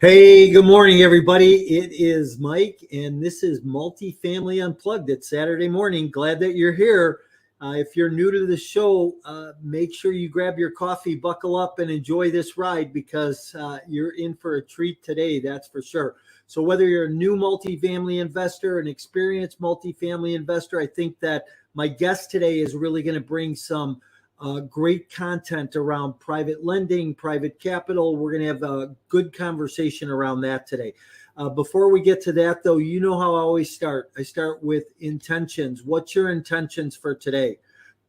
Hey, good morning, everybody. It is Mike, and this is Multifamily Unplugged. It's Saturday morning. Glad that you're here. If you're new to the show, make sure you grab your coffee, buckle up, and enjoy this ride because you're in for a treat today, that's for sure. So, whether you're a new multifamily investor, an experienced multifamily investor, I think that my guest today is really going to bring some great content around private lending, private capital. We're going to have a good conversation around that today. Before we get to that, though, you know how I always start. I start with intentions. What's your intentions for today?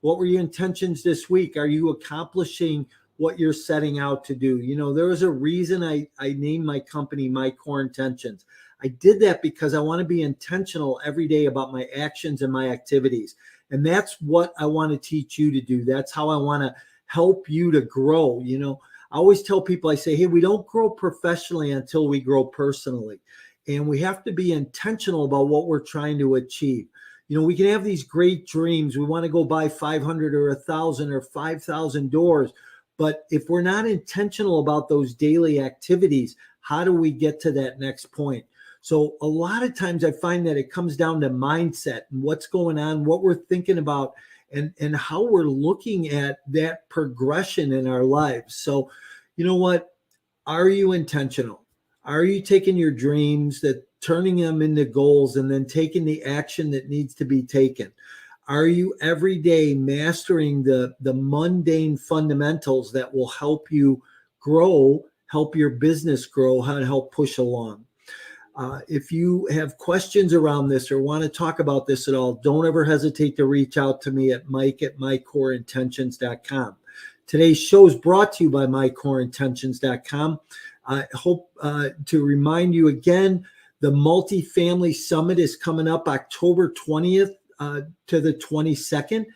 What were your intentions this week? Are you accomplishing what you're setting out to do? You know, there was a reason I named my company My Core Intentions. I did that because I want to be intentional every day about my actions and my activities. And that's what I want to teach you to do. That's how I want to help you to grow. You know, I always tell people, I say, hey, we don't grow professionally until we grow personally. And we have to be intentional about what we're trying to achieve. You know, we can have these great dreams. We want to go buy 500 or 1,000 or 5,000 doors. But if we're not intentional about those daily activities, how do we get to that next point? So a lot of times I find that it comes down to mindset and what's going on, what we're thinking about, and how we're looking at that progression in our lives. So, you know what? Are you intentional? Are you taking your dreams, turning them into goals, and then taking the action that needs to be taken? Are you every day mastering the mundane fundamentals that will help you grow, help your business grow, how to help push along? If you have questions around this or want to talk about this at all, don't ever hesitate to reach out to me at mike@mycoreintentions.com. Today's show is brought to you by mycoreintentions.com. I hope to remind you again, the Multifamily Summit is coming up October 20th to the 22nd,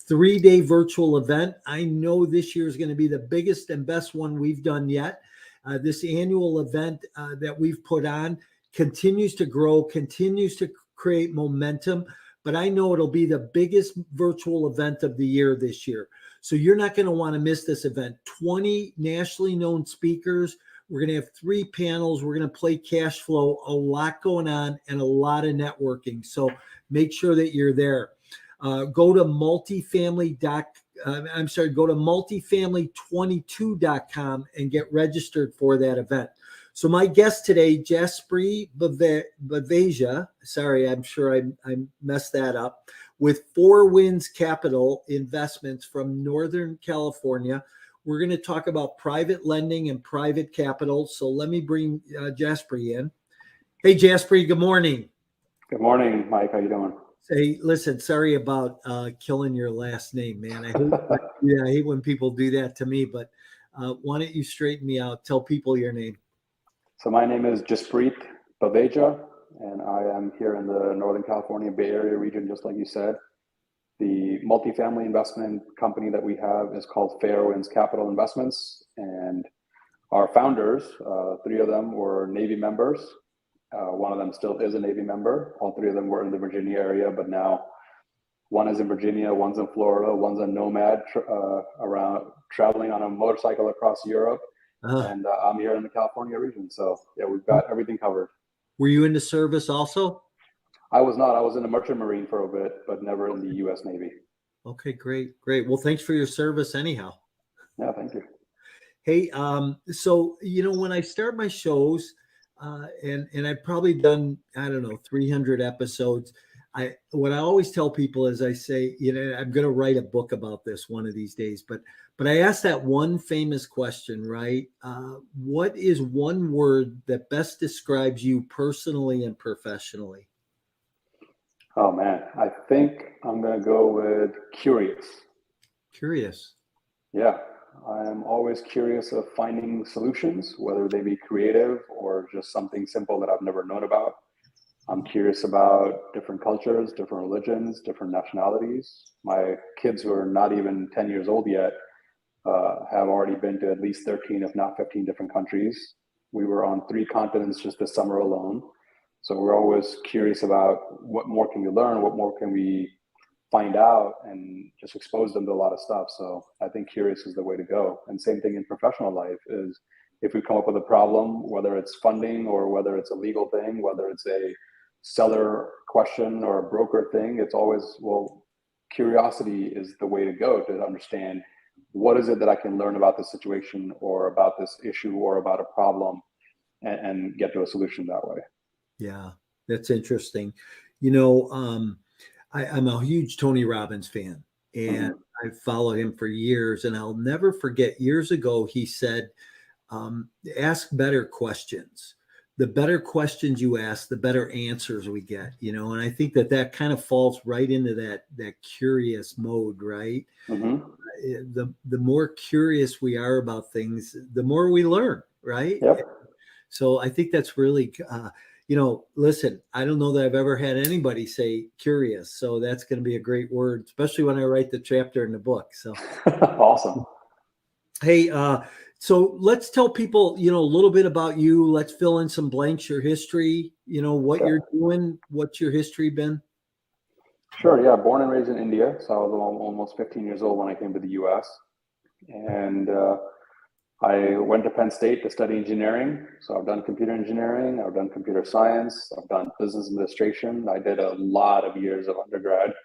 3-day virtual event. I know this year is going to be the biggest and best one we've done yet. This annual event that we've put on continues to grow, continues to create momentum, but I know it'll be the biggest virtual event of the year this year. So you're not going to want to miss this event. 20 nationally known speakers. We're going to have 3 panels. We're going to play cash flow, a lot going on, and a lot of networking. So make sure that you're there. Go to multifamily22.com and get registered for that event. So my guest today, Jaspreet Baveja, sorry, I'm sure I messed that up, with 4 Winds Capital Investments from Northern California. We're going to talk about private lending and private capital. So let me bring Jaspreet in. Hey, Jaspreet, good morning. Good morning, Mike. How you doing? Hey, listen, sorry about killing your last name, man. I hate when people do that to me, but why don't you straighten me out? Tell people your name. So my name is Jaspreet Baveja, and I am here in the Northern California Bay Area region, just like you said. The multifamily investment company that we have is called Winds Capital Investments, and our founders, 3 of them were Navy members. One of them still is a Navy member. All 3 of them were in the Virginia area, but now one is in Virginia, one's in Florida, one's a nomad around traveling on a motorcycle across Europe. And I'm here in the California region. So yeah, we've got everything covered. Were you in the service also? I was not. I was in the Merchant Marine for a bit, but never in the U.S. Navy. Okay, great. Well, thanks for your service anyhow. Yeah, thank you. Hey, so, you know, when I start my shows, and I've probably done, 300 episodes. What I always tell people is I say, you know, I'm going to write a book about this one of these days, but I ask that one famous question, right? What is one word that best describes you personally and professionally? Oh man, I think I'm going to go with curious. Curious. Yeah, I am always curious of finding solutions, whether they be creative or just something simple that I've never known about. I'm curious about different cultures, different religions, different nationalities. My kids, who are not even 10 years old yet, have already been to at least 13, if not 15 different countries. We were on 3 continents just this summer alone. So we're always curious about what more can we learn, what more can we find out, and just expose them to a lot of stuff. So I think curious is the way to go. And same thing in professional life is if we come up with a problem, whether it's funding or whether it's a legal thing, whether it's a seller question or a broker thing, it's always, well, curiosity is the way to go to understand what is it that I can learn about this situation or about this issue or about a problem, and get to a solution that way. Yeah, that's interesting. You know, I'm a huge Tony Robbins fan, and I followed him for years. And I'll never forget, years ago, he said, ask better questions. The better questions you ask, the better answers we get, you know. And I think that kind of falls right into that curious mode, right? The more curious we are about things, the more we learn, right? Yep. So I think that's really, listen, I don't know that I've ever had anybody say curious. So that's going to be a great word, especially when I write the chapter in the book. So awesome. Hey, so let's tell people, a little bit about you. Let's fill in some blanks, your history, what you're doing, what's your history been? Sure. Yeah. Born and raised in India. So I was almost 15 years old when I came to the US. And I went to Penn State to study engineering. So I've done computer engineering, I've done computer science, I've done business administration. I did a lot of years of undergrad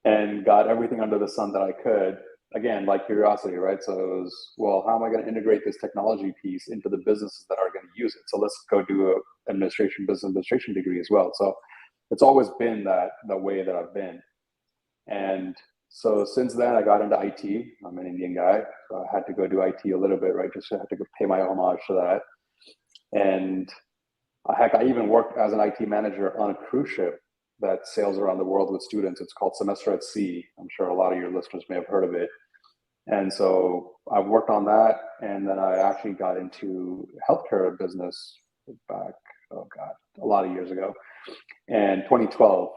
and got everything under the sun that I could. Again, like curiosity, right? So it was, well, how am I going to integrate this technology piece into the businesses that are going to use it? So let's go do a business administration degree as well. So it's always been the way that I've been. And so since then, I got into IT. I'm an Indian guy, so I had to go do IT a little bit, right? Just had to go pay my homage to that. And heck, I even worked as an IT manager on a cruise ship that sails around the world with students. It's called Semester at Sea. I'm sure a lot of your listeners may have heard of it. And so I've worked on that. And then I actually got into healthcare business back, a lot of years ago, in 2012.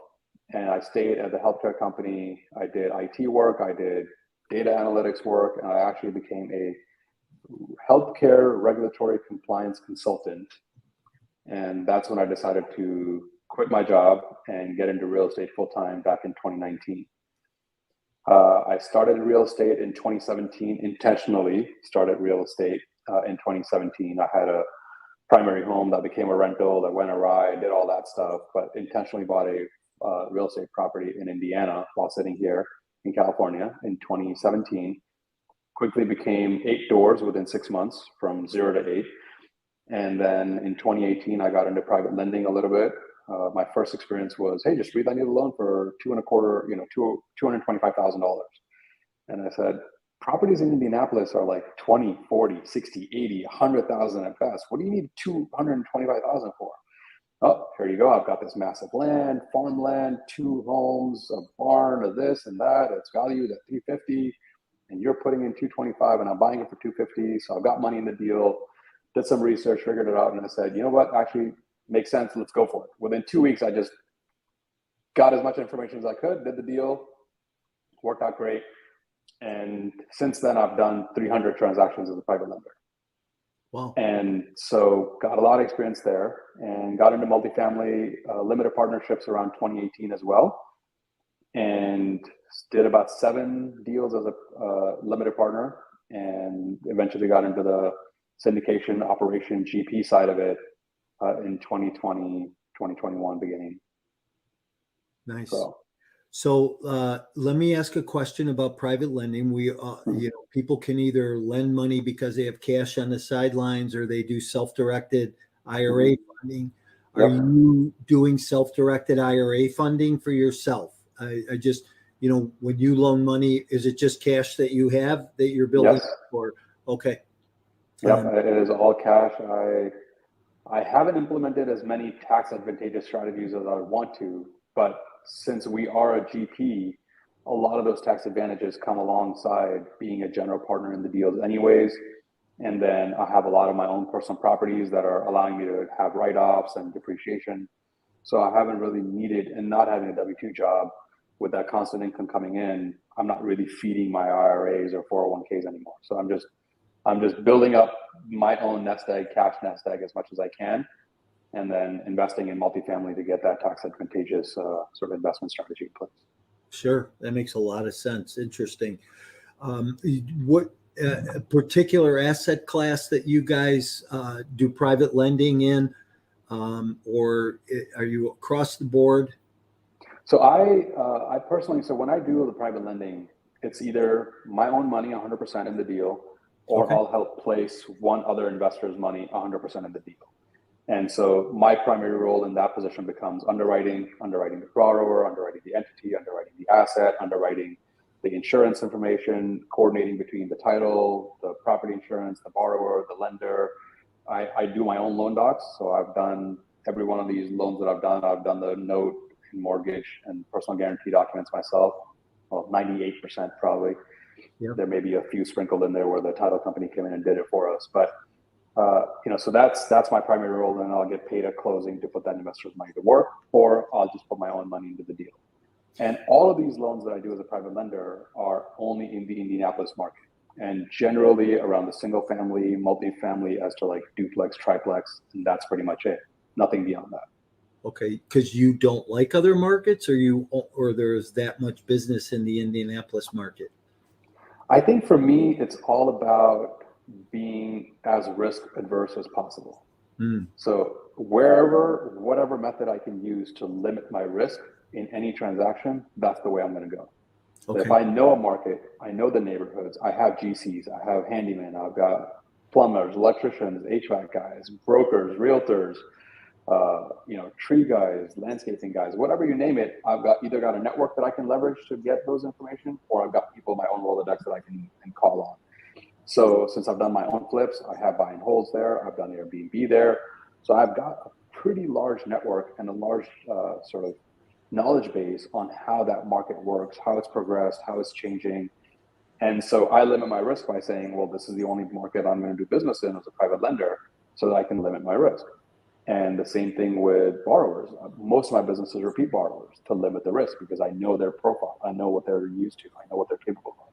And I stayed at the healthcare company. I did IT work, I did data analytics work, and I actually became a healthcare regulatory compliance consultant. And that's when I decided to quit my job and get into real estate full-time back in 2019. I started real estate in 2017, intentionally started real estate in 2017. I had a primary home that became a rental, that went awry, did all that stuff, but intentionally bought a real estate property in Indiana while sitting here in California in 2017. Quickly became 8 doors within 6 months, from 0 to 8. And then in 2018, I got into private lending a little bit. My first experience was, hey, Jaspreet, I need a loan for $225,000. And I said, properties in Indianapolis are like 20, 40, 60, 80, 100,000 at best. What do you need 225,000 for? Oh, here you go. I've got this massive land, farmland, 2 homes, a barn, a this and that. It's valued at 350, and you're putting in 225, and I'm buying it for 250. So I've got money in the deal. Did some research, figured it out, and I said, you know what? Actually, makes sense. Let's go for it. Within 2 weeks, I just got as much information as I could, did the deal, worked out great. And since then, I've done 300 transactions as a private lender. Wow. And so got a lot of experience there, and got into multifamily limited partnerships around 2018 as well. And did about 7 deals as a limited partner, and eventually got into the syndication operation GP side of it in 2020, 2021 beginning. Nice. So let me ask a question about private lending. We, people can either lend money because they have cash on the sidelines, or they do self-directed IRA funding. Are you doing self-directed IRA funding for yourself? I just, when you loan money, is it just cash that you have that you're building for? Okay. Yep, it is all cash. I haven't implemented as many tax advantageous strategies as I want to, but since we are a GP, a lot of those tax advantages come alongside being a general partner in the deals anyways. And then I have a lot of my own personal properties that are allowing me to have write-offs and depreciation. So I haven't really needed, and not having a W-2 job with that constant income coming in, I'm not really feeding my IRAs or 401ks anymore. So I'm just building up my own nest egg, cash nest egg, as much as I can, and then investing in multifamily to get that tax advantageous sort of investment strategy in place. Sure. That makes a lot of sense. Interesting. What a particular asset class that you guys do private lending in, or are you across the board? So I personally, so when I do the private lending, it's either my own money 100% in the deal, or Okay. I'll help place one other investor's money 100% in the deal. And so my primary role in that position becomes underwriting the borrower, underwriting the entity, underwriting the asset, underwriting the insurance information, coordinating between the title, the property insurance, the borrower, the lender. I do my own loan docs. So I've done every one of these loans that I've done. I've done the note and mortgage and personal guarantee documents myself. Well, 98% probably. Yeah. There may be a few sprinkled in there where the title company came in and did it for us. But so that's my primary role, and I'll get paid at closing to put that investor's money to work, or I'll just put my own money into the deal. And all of these loans that I do as a private lender are only in the Indianapolis market, and generally around the single family, multifamily, as to like duplex, triplex, and that's pretty much it. Nothing beyond that. Okay, because you don't like other markets, or there's that much business in the Indianapolis market? I think for me, it's all about being as risk adverse as possible. So whatever method I can use to limit my risk in any transaction, that's the way I'm going to go. Okay. If I know a market, I know the neighborhoods, I have GCs, I have handymen, I've got plumbers, electricians, HVAC guys, brokers, realtors, tree guys, landscaping guys, whatever you name it, I've either got a network that I can leverage to get those information, or I've got people in my own Rolodex that I can call on. So since I've done my own flips, I have buy and holds there, I've done Airbnb there. So I've got a pretty large network and a large sort of knowledge base on how that market works, how it's progressed, how it's changing. And so I limit my risk by saying, well, this is the only market I'm going to do business in as a private lender, so that I can limit my risk. And the same thing with borrowers. Most of my business is repeat borrowers to limit the risk, because I know their profile. I know what they're used to. I know what they're capable of.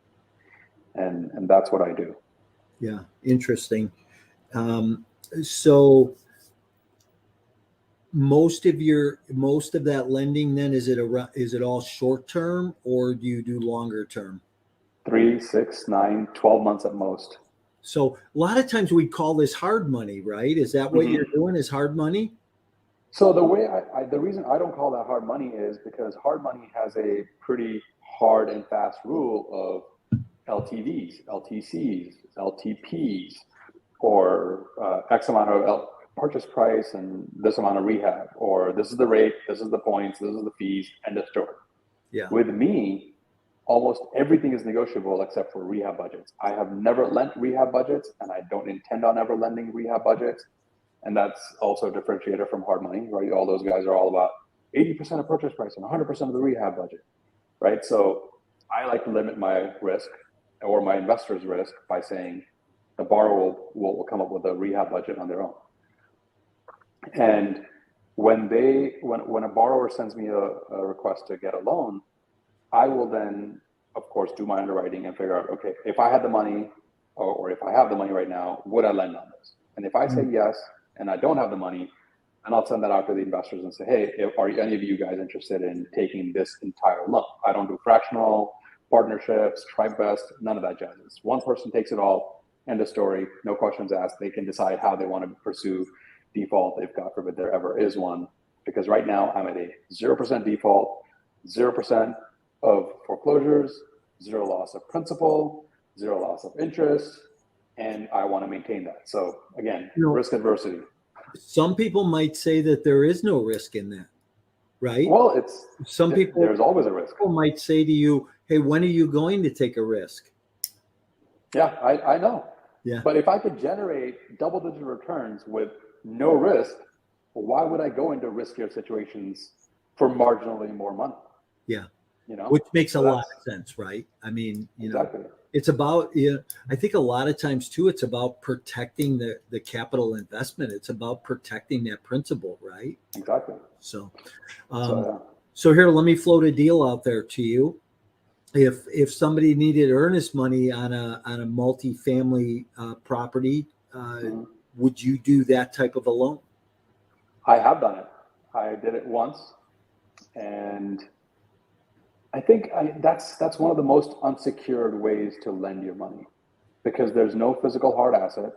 And that's what I do. Yeah, interesting. So most of that lending then, is it all short term, or do you do longer term? 3, 6, 9, 12 months at most. So a lot of times we call this hard money, right? Is that what you're doing, is hard money? So the reason I don't call that hard money is because hard money has a pretty hard and fast rule of LTVs, LTCs, LTPs, or X amount of purchase price and this amount of rehab, or this is the rate, this is the points, this is the fees, end of story. Yeah. With me, almost everything is negotiable except for rehab budgets. I have never lent rehab budgets, and I don't intend on ever lending rehab budgets. And that's also a differentiator from hard money, right? All those guys are all about 80% of purchase price and 100% of the rehab budget, right? So I like to limit my risk, or my investor's risk, by saying the borrower will come up with a rehab budget on their own. And when a borrower sends me a request to get a loan, I will then, of course, do my underwriting and figure out, okay, if I had the money, or if I have the money right now, would I lend on this? And if I say yes, and I don't have the money, and I'll send that out to the investors and say, hey, are any of you guys interested in taking this entire loan? I don't do fractional, partnerships, TribeVest, none of that jazz. One person takes it all, end of story, no questions asked. They can decide how they want to pursue default, if God forbid there ever is one. Because right now I'm at a 0% default, 0% of foreclosures, 0 loss of principal, 0 loss of interest, and I want to maintain that. So again, risk adversity. Some people might say that there is no risk in that, right? Well, there's always a risk. People might say to you, hey, when are you going to take a risk? Yeah, I know. Yeah. But if I could generate double-digit returns with no risk, why would I go into riskier situations for marginally more money? Yeah. Which makes a lot of sense, right? I mean, exactly. It's about, I think a lot of times too, it's about protecting the capital investment. It's about protecting that principal, right? Exactly. So here, let me float a deal out there to you. If somebody needed earnest money on a multifamily property, would you do that type of a loan? I have done it. I did it once, and I think that's one of the most unsecured ways to lend your money. because there's no physical hard asset.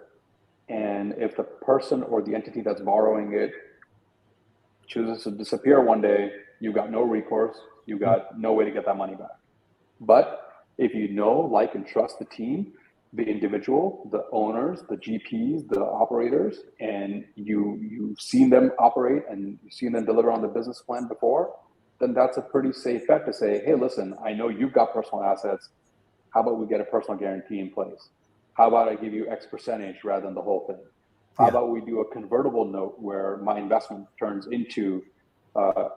And if the person or the entity that's borrowing it chooses to disappear one day, you got no recourse, you got no way to get that money back. But if you know, like, and trust the team, the individual, the owners, the GPs, the operators, and you've seen them operate and you've seen them deliver on the business plan before, then that's a pretty safe bet to say, hey, listen, I know you've got personal assets. How about we get a personal guarantee in place? How about I give you X percentage rather than the whole thing? How about we do a convertible note where my investment turns into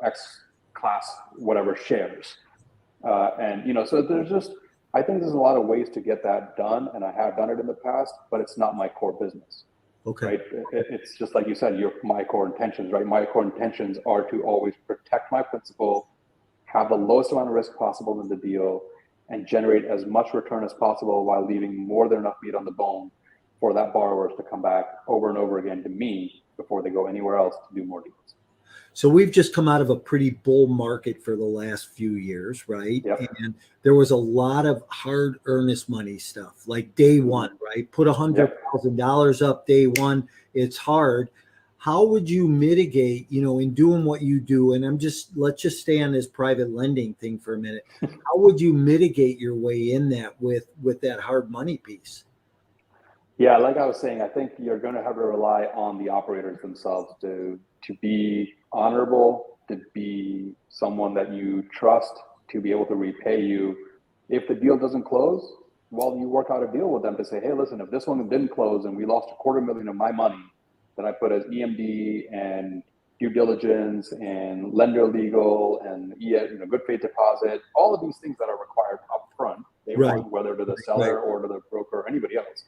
X class, whatever shares? And, you know, so there's just, I think there's a lot of ways to get that done, and I have done it in the past, but it's not my core business. Okay. Right? It's just like you said, my core intentions, right? My core intentions are to always protect my principal, have the lowest amount of risk possible in the deal, and generate as much return as possible while leaving more than enough meat on the bone for that borrower to come back over and over again to me before they go anywhere else to do more deals. So we've just come out of a pretty bull market for the last few years, right? Yep. And there was a lot of hard earnest money stuff, like day one, right? Put $100,000 up day one. It's hard. How would you mitigate, you know, in doing what you do? And let's just stay on this private lending thing for a minute. How would you mitigate your way in that with that hard money piece? Yeah, like I was saying, I think you're going to have to rely on the operators themselves to be honorable, to be someone that you trust, to be able to repay you. If the deal doesn't close, well, you work out a deal with them to say, hey, listen, if this one didn't close and we lost $250,000 of my money that I put as EMD and due diligence and lender legal and good faith deposit, all of these things that are required up front, they want, whether to the seller or to the broker or anybody else.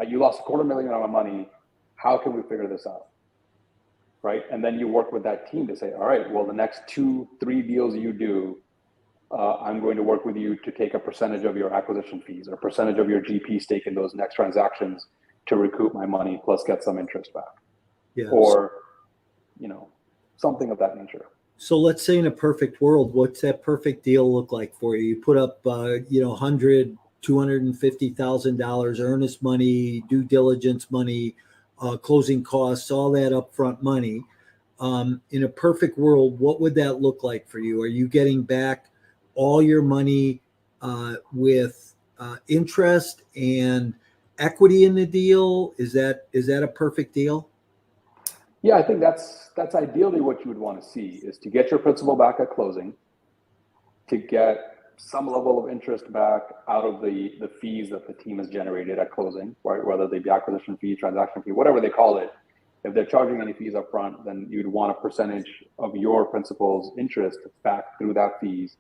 You lost $250,000 of my money. How can we figure this out? Right? And then you work with that team to say, all right, well, the next 2-3 deals you do, I'm going to work with you to take a percentage of your acquisition fees or a percentage of your GP stake in those next transactions to recoup my money plus get some interest back. Yeah. Or, you know, something of that nature. So let's say in a perfect world, what's that perfect deal look like for you? You put up, $250,000 earnest money, due diligence money, closing costs, all that upfront money. In a perfect world, what would that look like for you? Are you getting back all your money with interest and equity in the deal? Is that a perfect deal? Yeah, I think that's ideally what you would want to see, is to get your principal back at closing, to get some level of interest back out of the fees that the team has generated at closing, right? Whether they be acquisition fee, transaction fee, whatever they call it. If they're charging any fees up front, then you'd want a percentage of your principal's interest back through that fees.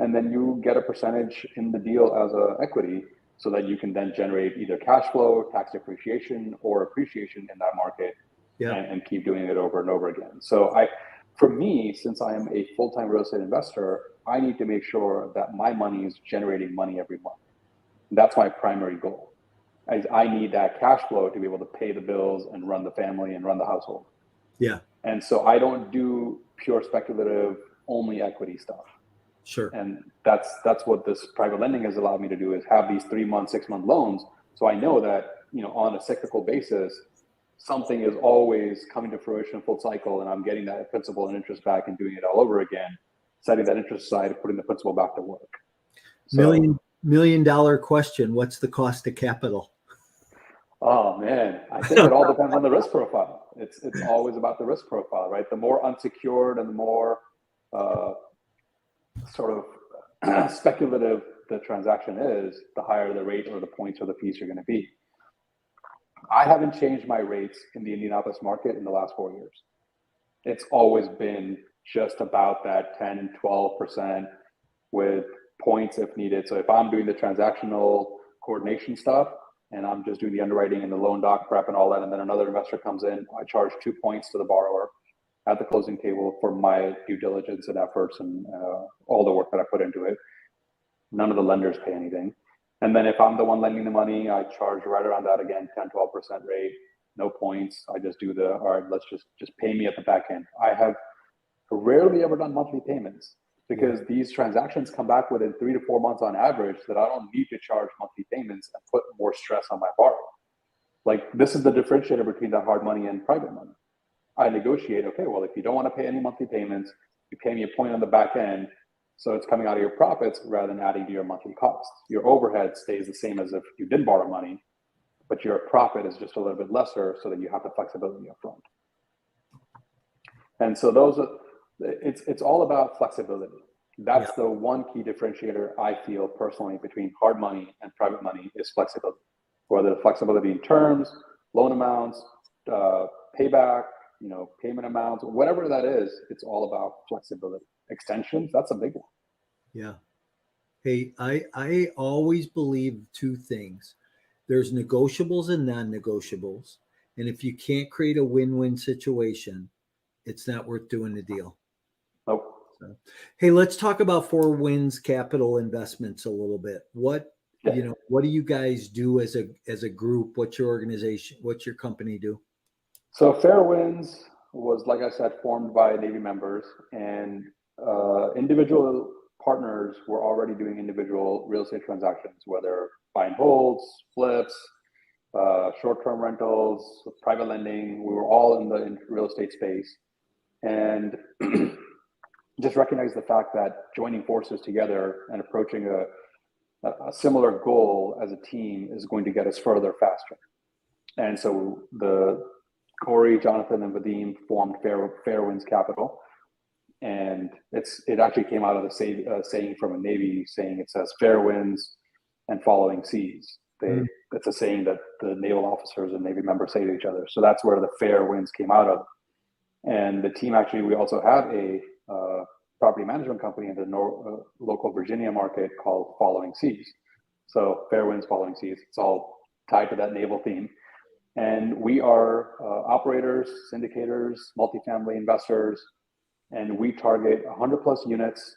And then you get a percentage in the deal as a equity so that you can then generate either cash flow, tax depreciation, or appreciation in that market. Yeah. And keep doing it over and over again. So for me, since I am a full-time real estate investor, I need to make sure that my money is generating money every month. That's my primary goal. I need that cash flow to be able to pay the bills and run the family and run the household. Yeah. And so I don't do pure speculative, only equity stuff. Sure. And that's what this private lending has allowed me to do, is have these 3-month, 6-month loans. So I know that, on a cyclical basis, something is always coming to fruition full cycle, and I'm getting that principal and interest back and doing it all over again, setting that interest aside, putting the principal back to work. So, million dollar question. What's the cost of capital? Oh man, I think it all depends on the risk profile. It's always about the risk profile, right? The more unsecured and the more sort of speculative the transaction is, the higher the rate or the points or the fees are going to be. I haven't changed my rates in the Indianapolis market in the last 4 years. It's always been just about that 10-12% with points if needed. So if I'm doing the transactional coordination stuff and I'm just doing the underwriting and the loan doc prep and all that, and then another investor comes in, I charge 2 points to the borrower at the closing table for my due diligence and efforts and all the work that I put into it. None of the lenders pay anything. And then if I'm the one lending the money, I charge right around that again, 10-12% rate, no points. I just do all right, let's just pay me at the back end. I have rarely ever done monthly payments because these transactions come back within 3 to 4 months on average, that I don't need to charge monthly payments and put more stress on my borrower. Like, this is the differentiator between that hard money and private money. I negotiate, okay, well, if you don't want to pay any monthly payments, you pay me a point on the back end, so it's coming out of your profits rather than adding to your monthly costs. Your overhead stays the same as if you did borrow money, but your profit is just a little bit lesser, so that you have the flexibility up front. And so it's all about flexibility. That's the one key differentiator I feel personally between hard money and private money is flexibility. Whether the flexibility in terms, loan amounts, payback, payment amounts, whatever that is, it's all about flexibility. Extensions, that's a big one. Yeah. Hey, I always believe two things. There's negotiables and non-negotiables. And if you can't create a win-win situation, it's not worth doing the deal. Nope. So, hey, let's talk about Four Winds Capital Investments a little bit. What do you guys do as a group? What's your organization? What's your company do? So Fair Winds was, like I said, formed by Navy members, and individual partners were already doing individual real estate transactions, whether buy and holds, flips, short-term rentals, private lending. We were all in the real estate space, and just recognize the fact that joining forces together and approaching a similar goal as a team is going to get us further faster. And so Corey, Jonathan, and Vadim formed Fair Winds Capital, and it actually came out of the saying from a Navy saying. It says fair winds and following seas. It's a saying that the naval officers and Navy members say to each other. So that's where the Fair Winds came out of. And the team, actually, we also have a property management company in the local Virginia market called Following Seas. So Fair Winds, Following Seas, it's all tied to that naval theme. And we are operators, syndicators, multifamily investors, and we target 100 plus units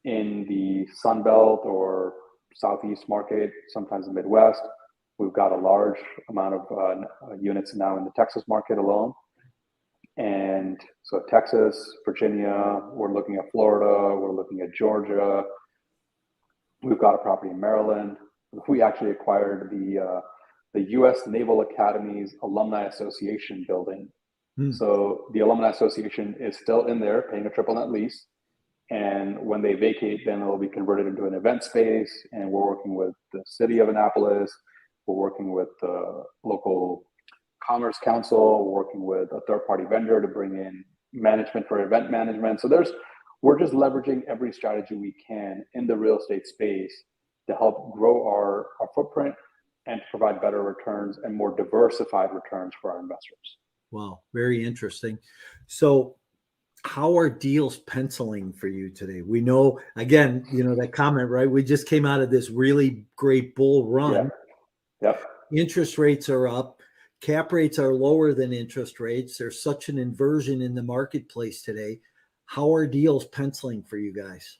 in the Sun Belt or Southeast market, sometimes the Midwest. We've got a large amount of units now in the Texas market alone. And so Texas, Virginia, we're looking at Florida, we're looking at Georgia. We've got a property in Maryland. We actually acquired the U.S. Naval Academy's Alumni Association building. So the Alumni Association is still in there, paying a triple net lease. And when they vacate, then it'll be converted into an event space. And we're working with the city of Annapolis. We're working with the local Commerce Council. We're working with a third-party vendor to bring in management for event management. So we're just leveraging every strategy we can in the real estate space to help grow our footprint and to provide better returns and more diversified returns for our investors. Wow, very interesting. So how are deals penciling for you today? We know, again, that comment, right? We just came out of this really great bull run. Yep. Interest rates are up. Cap rates are lower than interest rates. There's such an inversion in the marketplace today. How are deals penciling for you guys?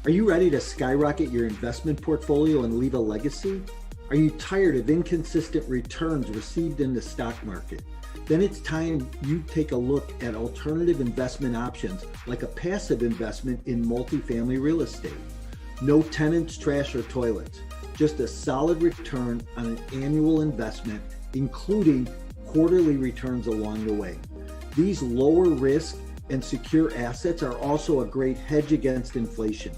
Are you ready to skyrocket your investment portfolio and leave a legacy? Are you tired of inconsistent returns received in the stock market? Then it's time you take a look at alternative investment options like a passive investment in multifamily real estate. No tenants, trash, or toilets. Just a solid return on an annual investment, including quarterly returns along the way. These lower risk and secure assets are also a great hedge against inflation.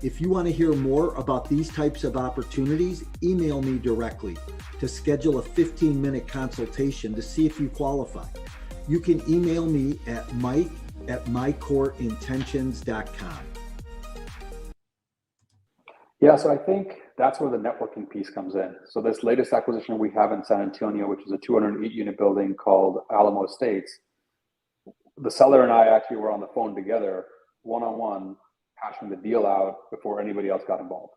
If you want to hear more about these types of opportunities, email me directly to schedule a 15-minute consultation to see if you qualify. You can email me at mike@mycoreintentions.com. Yeah, so I think that's where the networking piece comes in. So this latest acquisition we have in San Antonio, which is a 208-unit building called Alamo Estates, the seller and I actually were on the phone together, one-on-one, hashing the deal out before anybody else got involved.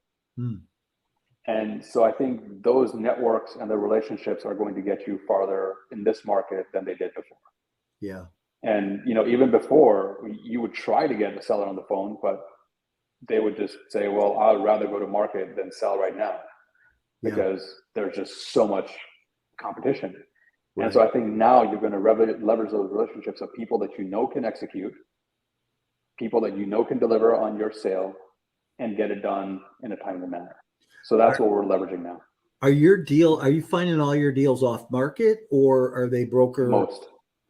And so I think those networks and the relationships are going to get you farther in this market than they did before. Yeah. And, even before, you would try to get the seller on the phone, but they would just say, well, I'd rather go to market than sell right now because there's just so much competition. Right. And so I think now you're going to leverage those relationships of people that can execute, people that you know can deliver on your sale and get it done in a timely manner. So that's what we're leveraging now. Are you finding all your deals off market, or are they broker?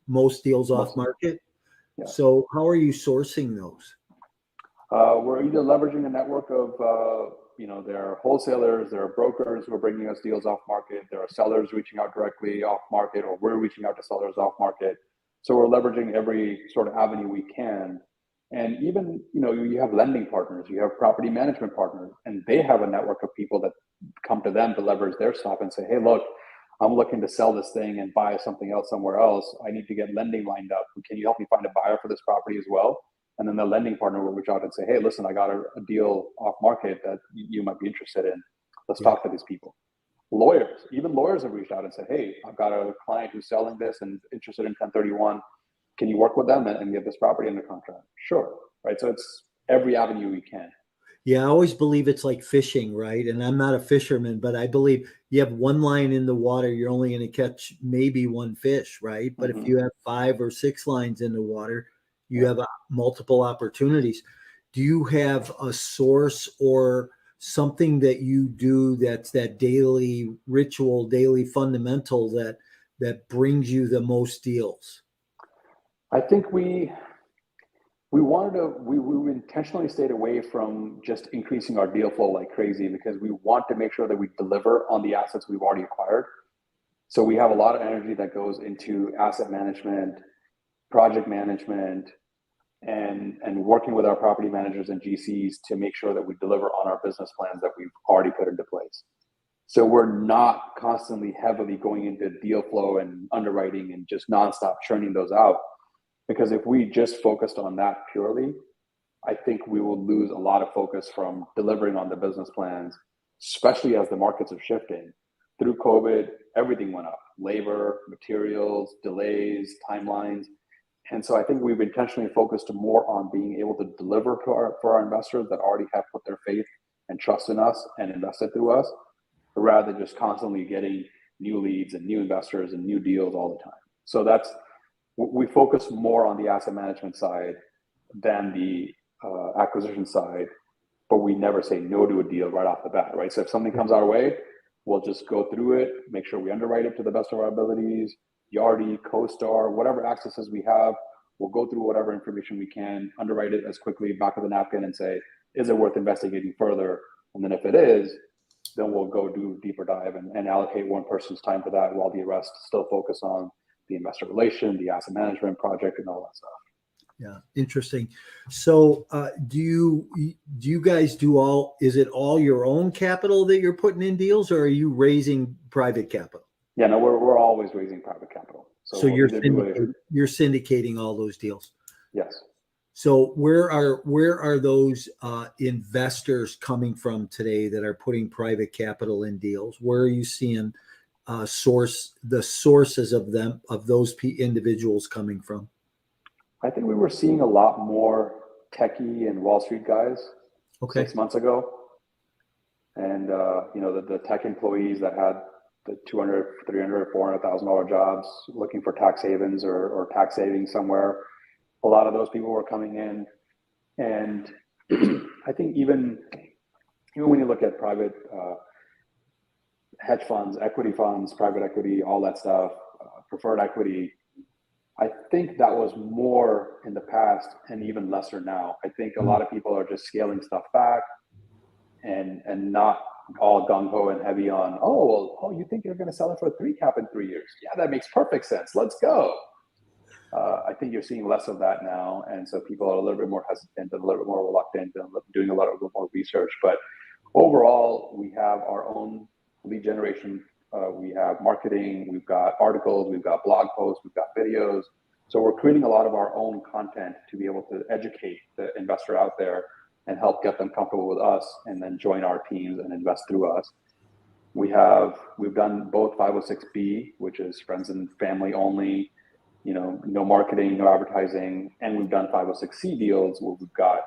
Most deals off market? Yeah. So how are you sourcing those? We're either leveraging a network of, there are wholesalers, there are brokers who are bringing us deals off market, there are sellers reaching out directly off market, or we're reaching out to sellers off market. So we're leveraging every sort of avenue we can. And even, you have lending partners, you have property management partners, and they have a network of people that come to them to leverage their stuff and say, hey, look, I'm looking to sell this thing and buy something else somewhere else. I need to get lending lined up. Can you help me find a buyer for this property as well? And then the lending partner will reach out and say, hey, listen, I got a deal off market that you might be interested in. Let's talk to these people. Even lawyers have reached out and said, hey, I've got a client who's selling this and interested in 1031. Can you work with them and get this property under contract? Sure. Right. So it's every avenue we can. Yeah, I always believe it's like fishing, right? And I'm not a fisherman, but I believe you have one line in the water, you're only going to catch maybe one fish, right? But if you have 5 or 6 lines in the water, you have multiple opportunities. Do you have a source or something that you do that's that daily ritual, daily fundamental that brings you the most deals? I think we intentionally stayed away from just increasing our deal flow like crazy, because we want to make sure that we deliver on the assets we've already acquired. So we have a lot of energy that goes into asset management, project management, and working with our property managers and GCs to make sure that we deliver on our business plans that we've already put into place. So we're not constantly heavily going into deal flow and underwriting and just nonstop churning those out. Because if we just focused on that purely, I think we will lose a lot of focus from delivering on the business plans, especially as the markets are shifting. Through COVID, everything went up: labor, materials, delays, timelines. And so I think we've intentionally focused more on being able to deliver for our investors that already have put their faith and trust in us and invested through us, rather than just constantly getting new leads and new investors and new deals all the time. So we focus more on the asset management side than the acquisition side, but we never say no to a deal right off the bat, right? So if something comes our way, we'll just go through it, make sure we underwrite it to the best of our abilities, Yardi, CoStar, whatever accesses we have, we'll go through whatever information we can, underwrite it as quickly, back of the napkin, and say, is it worth investigating further? And then if it is, then we'll go do a deeper dive and allocate one person's time to that, while the rest still focus on the investor relation, the asset management project, and all that stuff. Yeah, interesting. So do you guys is it all your own capital that you're putting in deals, or are you raising private capital? Yeah, no, we're always raising private capital. So you're syndicating all those deals? Yes. So where are those investors coming from today that are putting private capital in deals? Where are you seeing the sources of those individuals coming from? I think we were seeing a lot more techie and Wall Street guys 6 months ago. And, the tech employees that had the $200,000, $300,000, $400,000 jobs looking for tax havens or tax savings somewhere. A lot of those people were coming in. And I think even when you look at private hedge funds, equity funds, private equity, all that stuff, preferred equity, I think that was more in the past and even lesser now. I think a lot of people are just scaling stuff back and not all gung-ho and heavy on, you think you're going to sell it for a 3 cap in 3 years? Yeah, that makes perfect sense. Let's go. I think you're seeing less of that now. And so people are a little bit more hesitant and a little bit more reluctant and doing a little more research. But overall, we have our own lead generation. We have marketing, we've got articles, we've got blog posts, we've got videos. So we're creating a lot of our own content to be able to educate the investor out there and help get them comfortable with us and then join our teams and invest through us. We've done both 506B, which is friends and family only, no marketing, no advertising. And we've done 506C deals where we've got,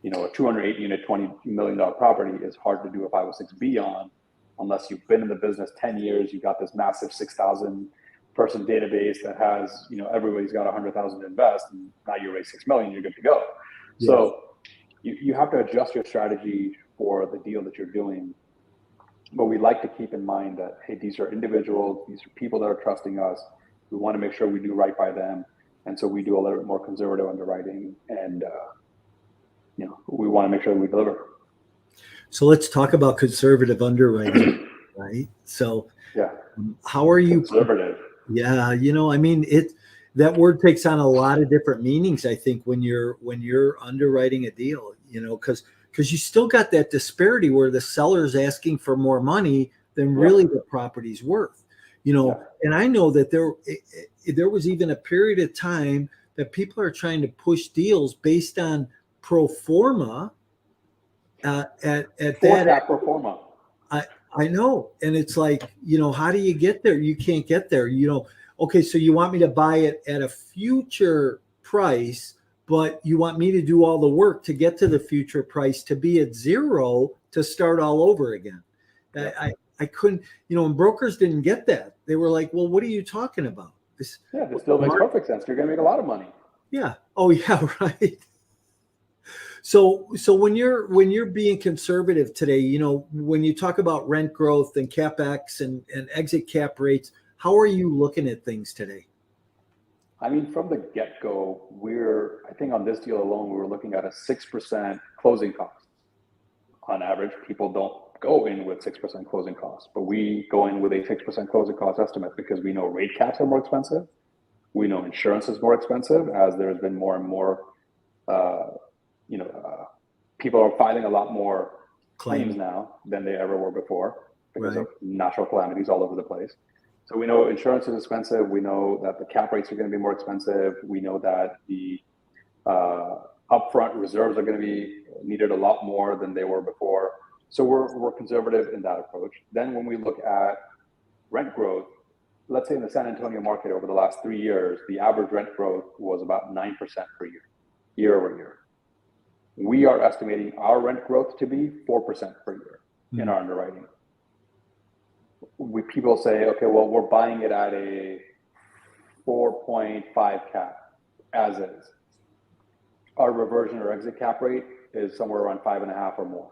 a 208 unit, $20 million property is hard to do a 506B on unless you've been in the business 10 years, you've got this massive 6,000 person database that has, everybody's got 100,000 to invest, and now you raise 6 million, you're good to go. So you have to adjust your strategy for the deal that you're doing. But we like to keep in mind that, hey, these are individuals, these are people that are trusting us. We want to make sure we do right by them. And so we do a little bit more conservative underwriting, and we want to make sure we deliver. So let's talk about conservative underwriting, right? So how are you conservative? Yeah, I mean, that word takes on a lot of different meanings, I think, when you're underwriting a deal, because you still got that disparity where the seller's asking for more money than really the property's worth, and I know that there was even a period of time that people are trying to push deals based on pro forma at that pro forma. I know. And it's like, how do you get there? You can't get there. Okay, so you want me to buy it at a future price, but you want me to do all the work to get to the future price to be at zero to start all over again. I couldn't, and brokers didn't get that. They were like, well, what are you talking about? This still makes perfect sense. You're going to make a lot of money. Yeah. Oh, yeah, right. So when you're being conservative today, when you talk about rent growth and CapEx and exit cap rates, how are you looking at things today? I mean, from the get-go, I think on this deal alone, we were looking at a 6% closing cost. On average, people don't go in with 6% closing costs, but we go in with a 6% closing cost estimate because we know rate caps are more expensive. We know insurance is more expensive as there's been more and more people are filing a lot more claims now than they ever were before because of natural calamities all over the place. So we know insurance is expensive. We know that the cap rates are going to be more expensive. We know that the upfront reserves are going to be needed a lot more than they were before. So we're conservative in that approach. Then when we look at rent growth, let's say in the San Antonio market over the last 3 years, the average rent growth was about 9% per year over year. We are estimating our rent growth to be 4% per year in our underwriting. People say, okay, well, we're buying it at a 4.5 cap as is. Our reversion or exit cap rate is somewhere around 5.5 or more.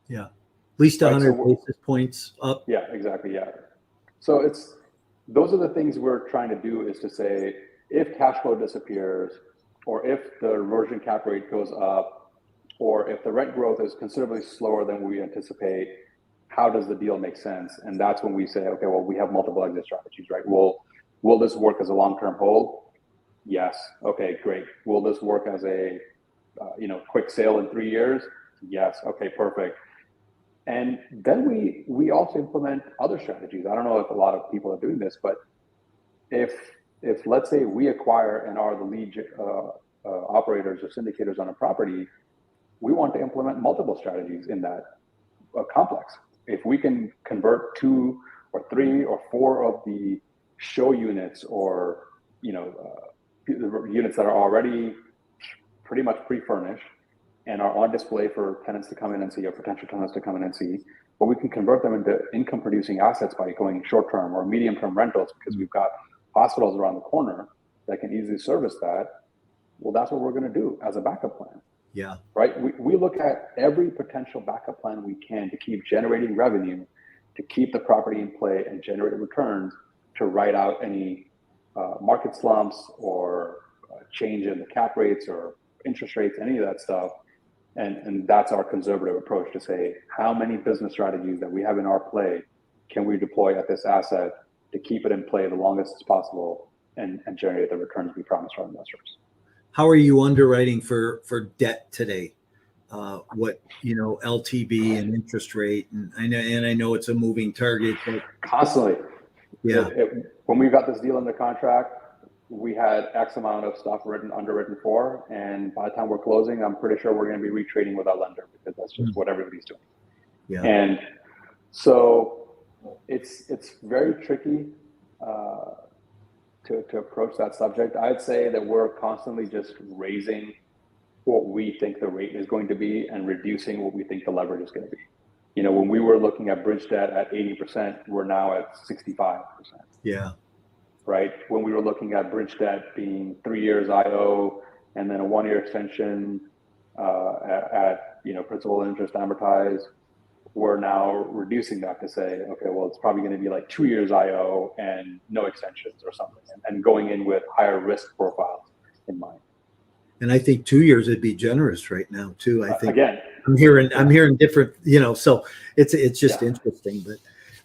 Yeah, at least 100 basis points up. Yeah, exactly. Yeah. So those are the things we're trying to do, is to say, if cash flow disappears, or if the reversion cap rate goes up, or if the rent growth is considerably slower than we anticipate, how does the deal make sense? And that's when we say, okay, well, we have multiple exit strategies, right? Will this work as a long-term hold? Yes. Okay, great. Will this work as a quick sale in 3 years? Yes. Okay, perfect. And then we also implement other strategies. I don't know if a lot of people are doing this, but if let's say we acquire and are the lead operators or syndicators on a property, we want to implement multiple strategies in that complex. If we can convert 2 or 3 or 4 of the show units, or units that are already pretty much pre-furnished and are on display for tenants to come in and see, or potential tenants to come in and see, but we can convert them into income producing assets by going short-term or medium-term rentals, because we've got hospitals around the corner that can easily service that. Well, that's what we're going to do as a backup plan. Yeah. Right. We look at every potential backup plan we can to keep generating revenue, to keep the property in play and generate returns, to ride out any market slumps or change in the cap rates or interest rates, any of that stuff. And that's our conservative approach, to say, how many business strategies that we have in our play can we deploy at this asset to keep it in play the longest as possible and generate the returns we promise our investors. How are you underwriting for debt today? What LTV and interest rate, and I know it's a moving target, but constantly. Yeah. When we got this deal under contract, we had X amount of stuff underwritten for, and by the time we're closing, I'm pretty sure we're going to be retrading with our lender, because that's just what everybody's doing. Yeah. And so it's very tricky to approach that subject. I'd say that we're constantly just raising what we think the rate is going to be and reducing what we think the leverage is going to be. When we were looking at bridge debt at 80%, we're now at 65%. Yeah. Right. When we were looking at bridge debt being 3 years IO and then a 1-year extension, at principal and interest amortized. We're now reducing that to say, okay, well, it's probably going to be like 2 years IO and no extensions or something, and going in with higher risk profiles in mind. And I think 2 years would be generous right now too. I think again, I'm hearing different, so it's just interesting. But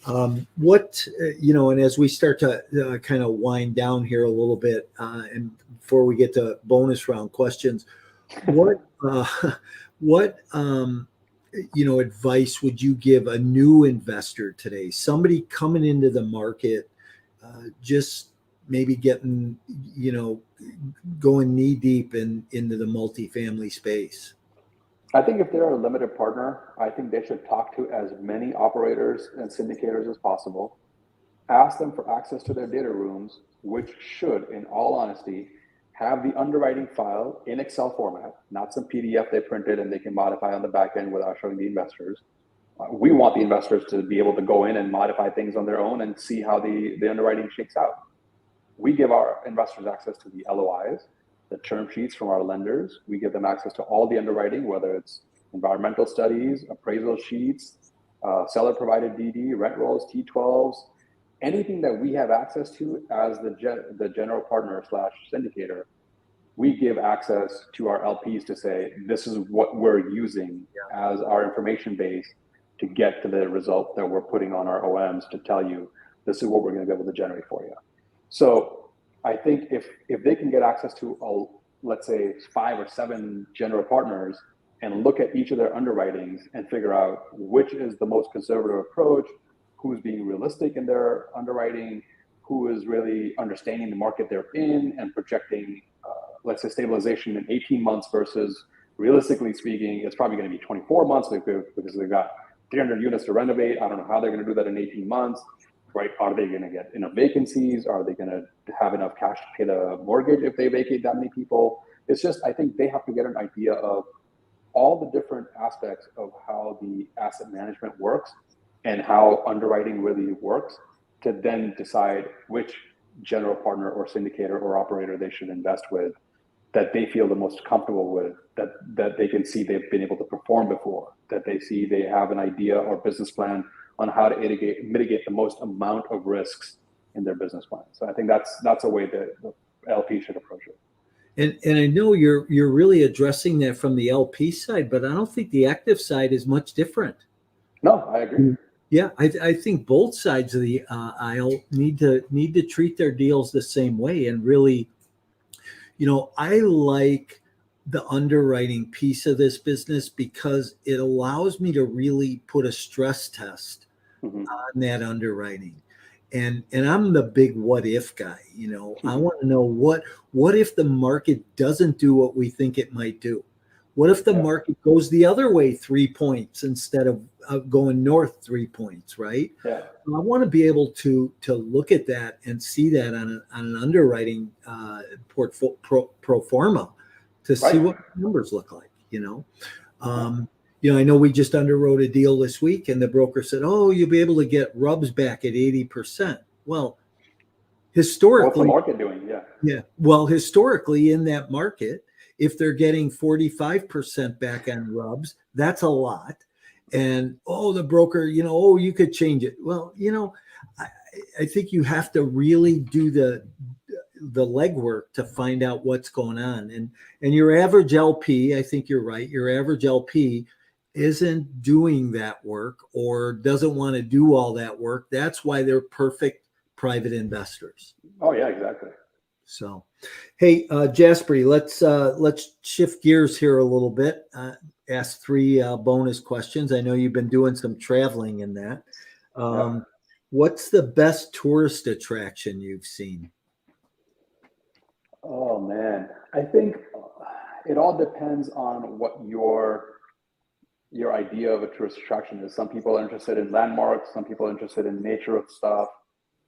and as we start to kind of wind down here a little bit, and before we get to bonus round questions, what advice would you give a new investor today? Somebody coming into the market, just maybe getting, going knee deep into the multifamily space? I think if they're a limited partner, I think they should talk to as many operators and syndicators as possible. Ask them for access to their data rooms, which should, in all honesty, have the underwriting file in Excel format, not some PDF they printed and they can modify on the back end without showing the investors. We want the investors to be able to go in and modify things on their own and see how the underwriting shakes out. We give our investors access to the LOIs, the term sheets from our lenders. We give them access to all the underwriting, whether it's environmental studies, appraisal sheets, seller provided DD, rent rolls, T12s, anything that we have access to as the general partner / syndicator. We give access to our LPs to say, this is what we're using as our information base to get to the result that we're putting on our OMs to tell you, this is what we're going to be able to generate for you. So I think if they can get access to, let's say, 5 or 7 general partners and look at each of their underwritings and figure out which is the most conservative approach, who's being realistic in their underwriting, who is really understanding the market they're in and projecting, let's say, stabilization in 18 months versus, realistically speaking, it's probably going to be 24 months because they've got 300 units to renovate. I don't know how they're going to do that in 18 months. Right? Are they going to get enough vacancies? Are they going to have enough cash to pay the mortgage if they vacate that many people? It's just, I think they have to get an idea of all the different aspects of how the asset management works and how underwriting really works to then decide which general partner or syndicator or operator they should invest with that they feel the most comfortable with, that they can see they've been able to perform before, that they see they have an idea or business plan on how to mitigate the most amount of risks in their business plan. So I think that's a way that the LP should approach it. And I know you're really addressing that from the LP side, but I don't think the active side is much different. No, I agree. Yeah, I think both sides of the aisle need to treat their deals the same way. And really, I like the underwriting piece of this business because it allows me to really put a stress test on that underwriting. And I'm the big what if guy. I want to know what if the market doesn't do what we think it might do? What if the market goes the other way 3 points instead of going north 3 points, right? Yeah. I want to be able to look at that and see that on an underwriting pro forma to see what numbers look like. I know we just underwrote a deal this week, and the broker said, "Oh, you'll be able to get RUBS back at 80%." Well, historically, what's the market doing? Yeah. Well, historically, in that market, if they're getting 45% back on RUBS, that's a lot. And the broker, you could change it. Well, I think you have to really do the legwork to find out what's going on. And your average LP, I think you're right. Your average LP isn't doing that work or doesn't want to do all that work. That's why they're perfect private investors. Oh yeah, exactly. So, hey, Jaspreet, let's shift gears here a little bit. Ask 3 bonus questions. I know you've been doing some traveling in that. What's the best tourist attraction you've seen? Oh man, I think it all depends on what your idea of a tourist attraction is. Some people are interested in landmarks. Some people are interested in nature of stuff.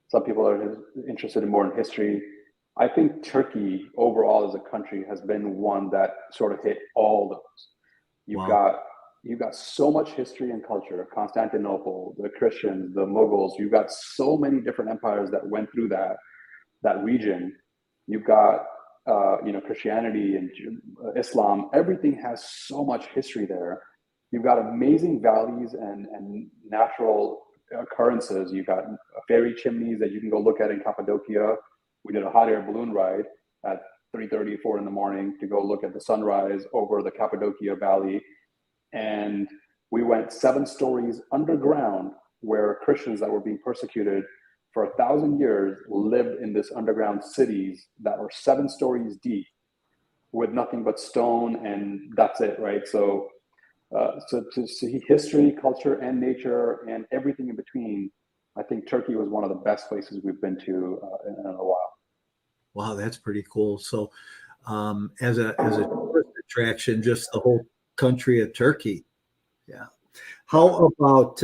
Some people are interested in more in history. I think Turkey overall as a country has been one that sort of hit all those. You've got so much history and culture. Constantinople, the Christians, the Mughals. You've got so many different empires that went through that region. You've got Christianity and Islam, everything has so much history there. You've got amazing valleys and natural occurrences. You've got fairy chimneys that you can go look at in Cappadocia. We did a hot air balloon ride at 3:30, 4 in the morning to go look at the sunrise over the Cappadocia Valley. And we went 7 stories underground where Christians that were being persecuted for 1,000 years lived in this underground cities that were 7 stories deep with nothing but stone, and that's it, right? So to see history, culture, and nature, and everything in between, I think Turkey was one of the best places we've been to in a while. Wow, that's pretty cool. So, as a tourist attraction, just the whole country of Turkey. Yeah. How about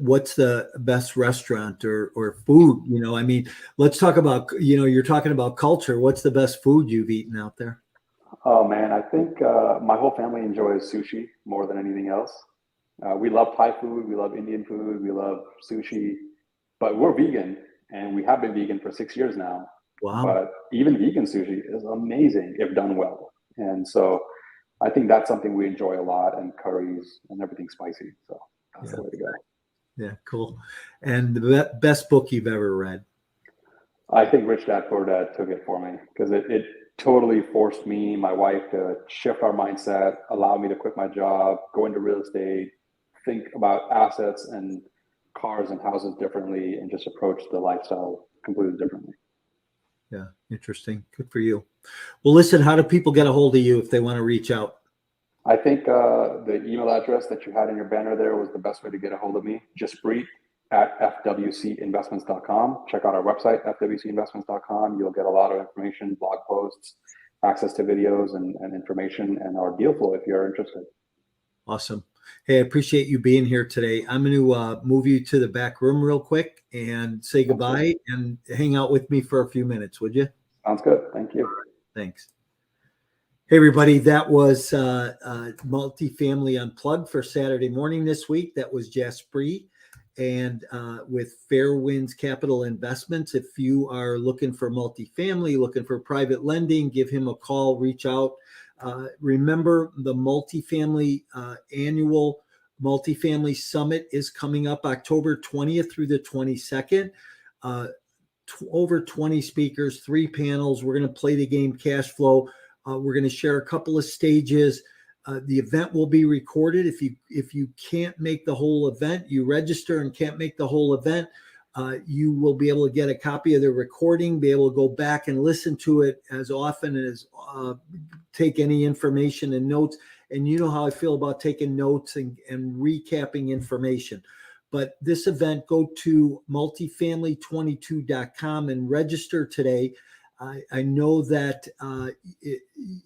what's the best restaurant or food? I mean, let's talk about, you're talking about culture. What's the best food you've eaten out there? Oh man, I think my whole family enjoys sushi more than anything else. We love Thai food, we love Indian food, we love sushi, but we're vegan and we have been vegan for 6 years now. Wow. But even vegan sushi is amazing if done well. And so I think that's something we enjoy a lot, and curries and everything spicy. So that's the way to go. Yeah, cool. And the best book you've ever read? I think Rich Dad Poor Dad took it for me because it totally forced me, my wife, to shift our mindset, allow me to quit my job, go into real estate, think about assets and cars and houses differently, and just approach the lifestyle completely differently. Yeah, interesting. Good for you. Well, listen, how do people get a hold of you if they want to reach out? I think the email address that you had in your banner there was the best way to get a hold of me. Jaspreet at fwcinvestments.com. Check out our website, fwcinvestments.com. You'll get a lot of information, blog posts, access to videos and information, and our deal flow if you're interested. Awesome. Hey, I appreciate you being here today. I'm going to move you to the back room real quick and say goodbye and hang out with me for a few minutes, would you? Sounds good. Thank you. Thanks. Hey, everybody. That was Multifamily Unplugged for Saturday morning this week. That was Jaspreet and with Fairwinds Capital Investments. If you are looking for multifamily, looking for private lending, give him a call, reach out. Remember, the multifamily annual multifamily summit is coming up October 20th through the 22nd. Over 20 speakers, 3 panels. We're going to play the game cash flow. We're going to share a couple of stages. The event will be recorded. If you can't make the whole event, you register and can't make the whole event, you will be able to get a copy of the recording, be able to go back and listen to it as often as take any information and notes. And you know how I feel about taking notes and recapping information. But this event, go to multifamily22.com and register today. I know that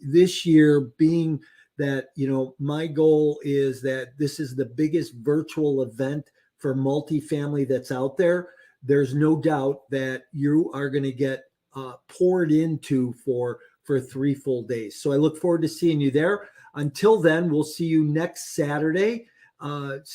this year, being that, my goal is that this is the biggest virtual event for multifamily that's out there. There's no doubt that you are going to get poured into for 3 full days. So I look forward to seeing you there. Until then, we'll see you next Saturday. Same